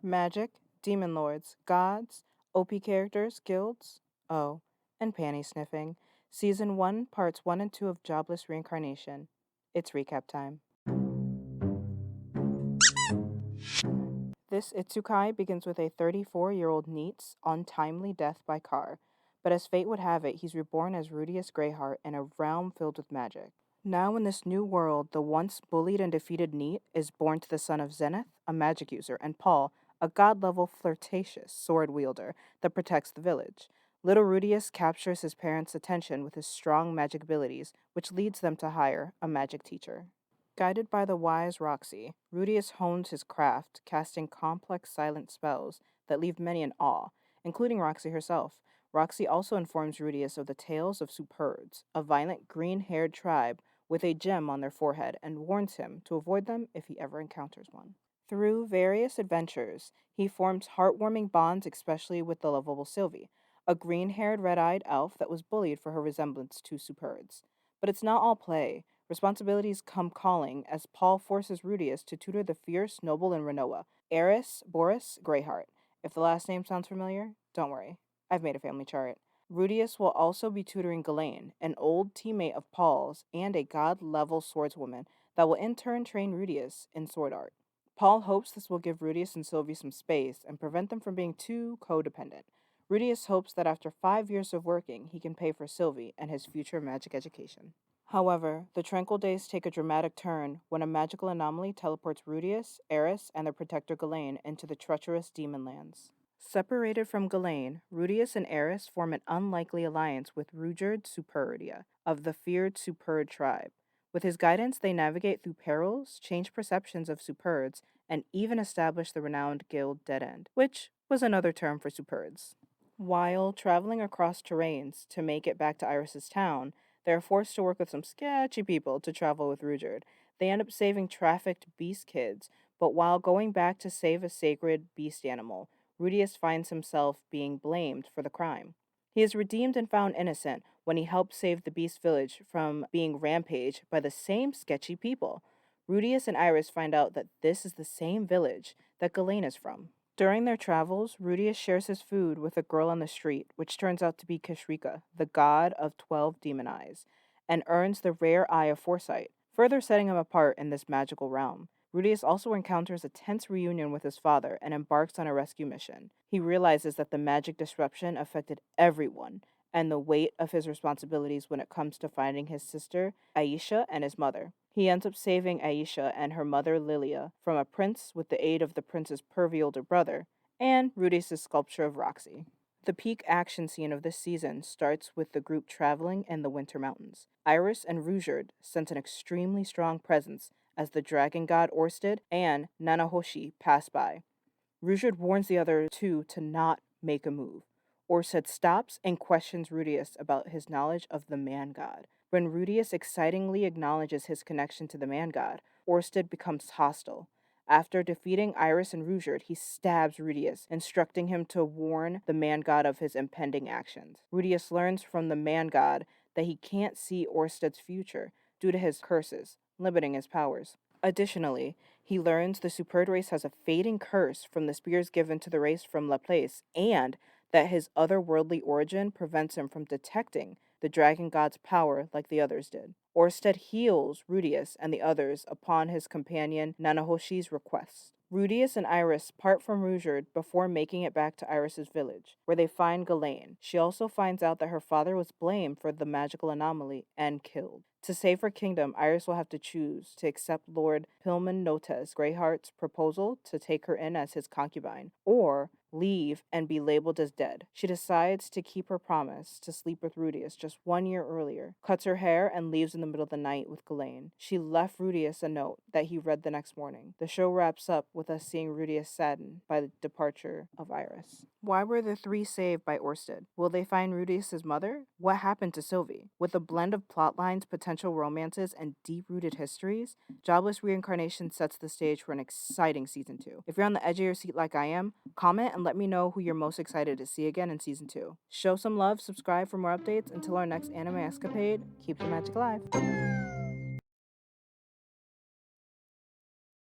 Magic, demon lords, gods, OP characters, guilds, oh, and panty sniffing. Season 1, Parts 1 and 2 of Jobless Reincarnation. It's recap time. This Itsukai begins with a 34-year-old NEET's untimely death by car, but as fate would have it, he's reborn as Rudius Greyheart in a realm filled with magic. Now in this new world, the once bullied and defeated NEET is born to the son of Zenith, a magic user, and Paul, a god-level flirtatious sword wielder that protects the village. Little Rudius captures his parents' attention with his strong magic abilities, which leads them to hire a magic teacher. Guided by the wise Roxy, Rudius hones his craft, casting complex silent spells that leave many in awe, including Roxy herself. Roxy also informs Rudius of the tales of Superds, a violent green-haired tribe with a gem on their forehead, and warns him to avoid them if he ever encounters one. Through various adventures, he forms heartwarming bonds, especially with the lovable Sylvie, a green-haired, red-eyed elf that was bullied for her resemblance to Superds. But it's not all play. Responsibilities come calling as Paul forces Rudius to tutor the fierce noble in Renoa, Eris Boris Greyheart. If the last name sounds familiar, don't worry. I've made a family chart. Rudius will also be tutoring Ghislaine, an old teammate of Paul's and a god-level swordswoman that will in turn train Rudius in sword art. Paul hopes this will give Rudius and Sylvie some space and prevent them from being too codependent. Rudius hopes that after 5 years of working, he can pay for Sylvie and his future magic education. However, the tranquil days take a dramatic turn when a magical anomaly teleports Rudius, Eris, and their protector Ghislaine into the treacherous demon lands. Separated from Ghislaine, Rudius and Eris form an unlikely alliance with Ruijerd Superdia of the feared Superd tribe. With his guidance, they navigate through perils, change perceptions of Superds, and even establish the renowned guild Dead End, which was another term for Superds. While traveling across terrains to make it back to Iris's town, they are forced to work with some sketchy people to travel with Ruijerd. They end up saving trafficked beast kids, but while going back to save a sacred beast animal, Rudius finds himself being blamed for the crime. He is redeemed and found innocent when he helps save the beast village from being rampaged by the same sketchy people. Rudius and Iris find out that this is the same village that Ghislaine is from. During their travels, Rudius shares his food with a girl on the street, which turns out to be Kashrika, the god of 12 demon eyes, and earns the rare Eye of Foresight, further setting him apart in this magical realm. Rudius also encounters a tense reunion with his father and embarks on a rescue mission. He realizes that the magic disruption affected everyone, and the weight of his responsibilities when it comes to finding his sister, Aisha, and his mother. He ends up saving Aisha and her mother Lilia from a prince with the aid of the prince's pervy older brother, and Rudius' sculpture of Roxy. The peak action scene of this season starts with the group traveling in the Winter Mountains. Iris and Ruijerd sense an extremely strong presence as the dragon god Orsted and Nanahoshi pass by. Ruijerd warns the other two to not make a move. Orsted stops and questions Rudius about his knowledge of the man god. When Rudius excitingly acknowledges his connection to the man god, Orsted becomes hostile. After defeating Iris and Ruijerd, he stabs Rudius, instructing him to warn the man god of his impending actions. Rudius learns from the man god that he can't see Orsted's future due to his curses, limiting his powers. Additionally, he learns the Superd race has a fading curse from the spears given to the race from Laplace, and that his otherworldly origin prevents him from detecting the dragon god's power like the others did. Orsted heals Rudius and the others upon his companion Nanahoshi's request. Rudius and Iris part from Ruijerd before making it back to Iris's village, where they find Ghislaine. She also finds out that her father was blamed for the magical anomaly and killed. To save her kingdom, Iris will have to choose to accept Lord Pilman Notes Greyheart's proposal to take her in as his concubine, or leave and be labeled as dead. She decides to keep her promise to sleep with Rudius just 1 year earlier, cuts her hair, and leaves in the middle of the night with Ghislaine. She left Rudius a note that he read the next morning. The show wraps up with us seeing Rudius saddened by the departure of Iris. Why were the three saved by Orsted? Will they find Rudius' mother? What happened to Sylvie? With a blend of plot lines, potential romances, and deep-rooted histories, Jobless Reincarnation sets the stage for an exciting Season 2. If you're on the edge of your seat like I am, comment and let me know who you're most excited to see again in Season 2. Show some love, subscribe for more updates. Until our next anime escapade, keep the magic alive.